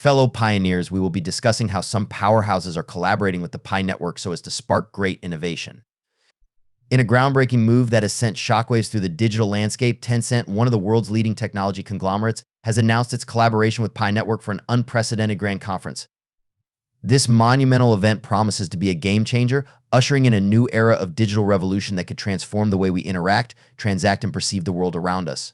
Fellow pioneers, we will be discussing how some powerhouses are collaborating with the Pi network so as to spark great innovation. In a groundbreaking move that has sent shockwaves through the digital landscape, Tencent, one of the world's leading technology conglomerates, has announced its collaboration with Pi network for an unprecedented grand conference. This monumental event promises to be a game changer, ushering in a new era of digital revolution that could transform the way we interact, transact, and perceive the world around us.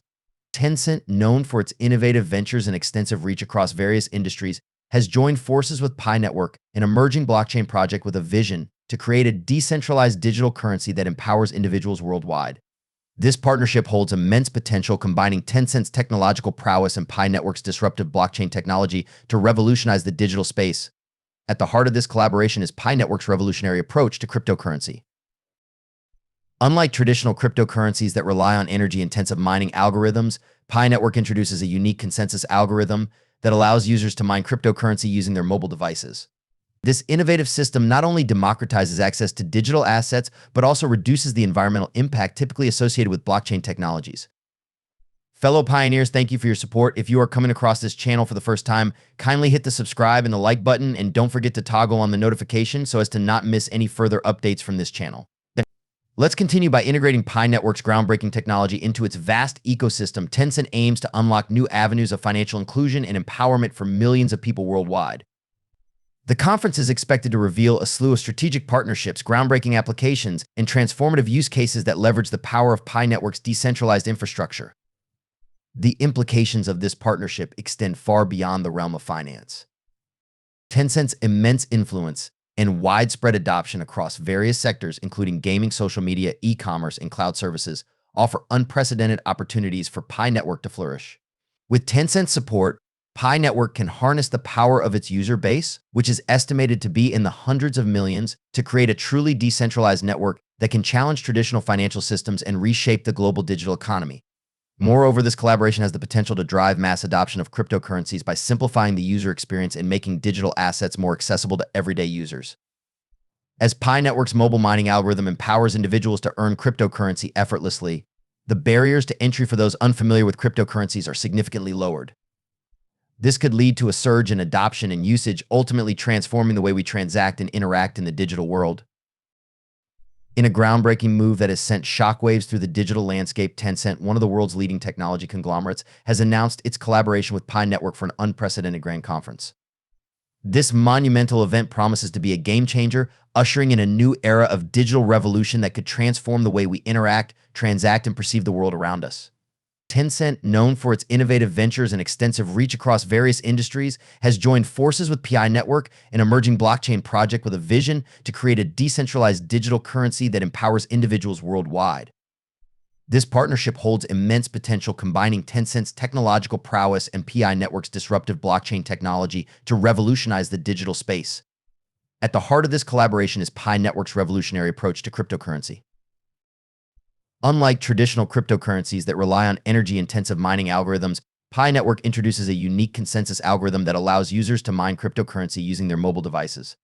Tencent, known for its innovative ventures and extensive reach across various industries, has joined forces with Pi network, an emerging blockchain project with a vision to create a decentralized digital currency that empowers individuals worldwide. This partnership holds immense potential, combining Tencent's technological prowess and Pi network's disruptive blockchain technology to revolutionize the digital space. At the heart of this collaboration is Pi network's revolutionary approach to cryptocurrency. Unlike traditional cryptocurrencies that rely on energy-intensive mining algorithms, Pi network introduces a unique consensus algorithm that allows users to mine cryptocurrency using their mobile devices. This innovative system not only democratizes access to digital assets, but also reduces the environmental impact typically associated with blockchain technologies. Fellow pioneers, thank you for your support. If you are coming across this channel for the first time, kindly hit the subscribe and the like button, and don't forget to toggle on the notification so as to not miss any further updates from this channel. Let's continue by integrating Pi network's groundbreaking technology into its vast ecosystem. Tencent aims to unlock new avenues of financial inclusion and empowerment for millions of people worldwide. The conference is expected to reveal a slew of strategic partnerships, groundbreaking applications, and transformative use cases that leverage the power of Pi network's decentralized infrastructure. The implications of this partnership extend far beyond the realm of finance. Tencent's immense influence and widespread adoption across various sectors, including gaming, social media, e-commerce, and cloud services, offer unprecedented opportunities for Pi network to flourish. With Tencent's support, Pi network can harness the power of its user base, which is estimated to be in the hundreds of millions, to create a truly decentralized network that can challenge traditional financial systems and reshape the global digital economy. Moreover, this collaboration has the potential to drive mass adoption of cryptocurrencies by simplifying the user experience and making digital assets more accessible to everyday users. As Pi network's mobile mining algorithm empowers individuals to earn cryptocurrency effortlessly, the barriers to entry for those unfamiliar with cryptocurrencies are significantly lowered. This could lead to a surge in adoption and usage, ultimately transforming the way we transact and interact in the digital world. In a groundbreaking move that has sent shockwaves through the digital landscape, Tencent, one of the world's leading technology conglomerates, has announced its collaboration with Pi network for an unprecedented grand conference. This monumental event promises to be a game changer, ushering in a new era of digital revolution that could transform the way we interact, transact, and perceive the world around us. Tencent, known for its innovative ventures and extensive reach across various industries, has joined forces with Pi network, an emerging blockchain project with a vision to create a decentralized digital currency that empowers individuals worldwide. This partnership holds immense potential, combining Tencent's technological prowess and Pi network's disruptive blockchain technology to revolutionize the digital space. At the heart of this collaboration is Pi network's revolutionary approach to cryptocurrency. Unlike traditional cryptocurrencies that rely on energy-intensive mining algorithms, Pi network introduces a unique consensus algorithm that allows users to mine cryptocurrency using their mobile devices.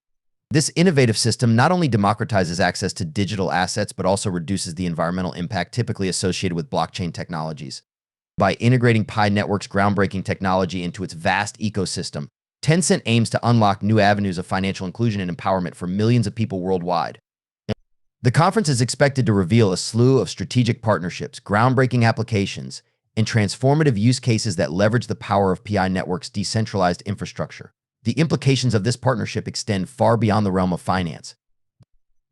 This innovative system not only democratizes access to digital assets, but also reduces the environmental impact typically associated with blockchain technologies. By integrating Pi network's groundbreaking technology into its vast ecosystem, Tencent aims to unlock new avenues of financial inclusion and empowerment for millions of people worldwide. The conference is expected to reveal a slew of strategic partnerships, groundbreaking applications, and transformative use cases that leverage the power of Pi network's decentralized infrastructure. The implications of this partnership extend far beyond the realm of finance.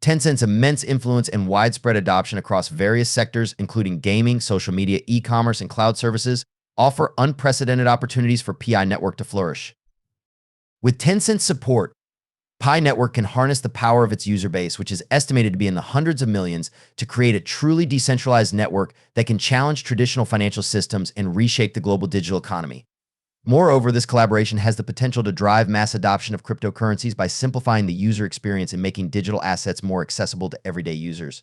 Tencent's immense influence and widespread adoption across various sectors, including gaming, social media, e-commerce, and cloud services, offer unprecedented opportunities for Pi network to flourish. With Tencent's support, Pi network can harness the power of its user base, which is estimated to be in the hundreds of millions, to create a truly decentralized network that can challenge traditional financial systems and reshape the global digital economy. Moreover, this collaboration has the potential to drive mass adoption of cryptocurrencies by simplifying the user experience and making digital assets more accessible to everyday users.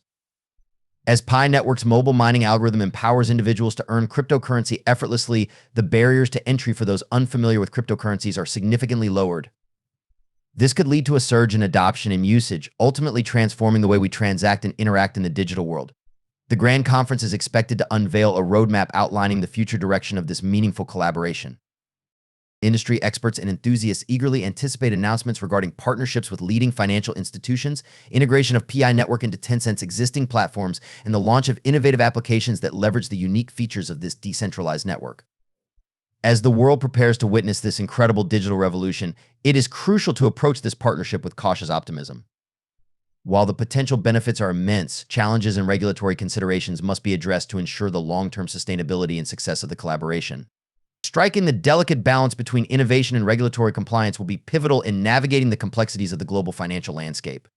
As Pi network's mobile mining algorithm empowers individuals to earn cryptocurrency effortlessly, the barriers to entry for those unfamiliar with cryptocurrencies are significantly lowered. This could lead to a surge in adoption and usage, ultimately transforming the way we transact and interact in the digital world. The Grand Conference is expected to unveil a roadmap outlining the future direction of this meaningful collaboration. Industry experts and enthusiasts eagerly anticipate announcements regarding partnerships with leading financial institutions, integration of PI network into Tencent's existing platforms, and the launch of innovative applications that leverage the unique features of this decentralized network. As the world prepares to witness this incredible digital revolution, it is crucial to approach this partnership with cautious optimism. While the potential benefits are immense, challenges and regulatory considerations must be addressed to ensure the long-term sustainability and success of the collaboration. Striking the delicate balance between innovation and regulatory compliance will be pivotal in navigating the complexities of the global financial landscape.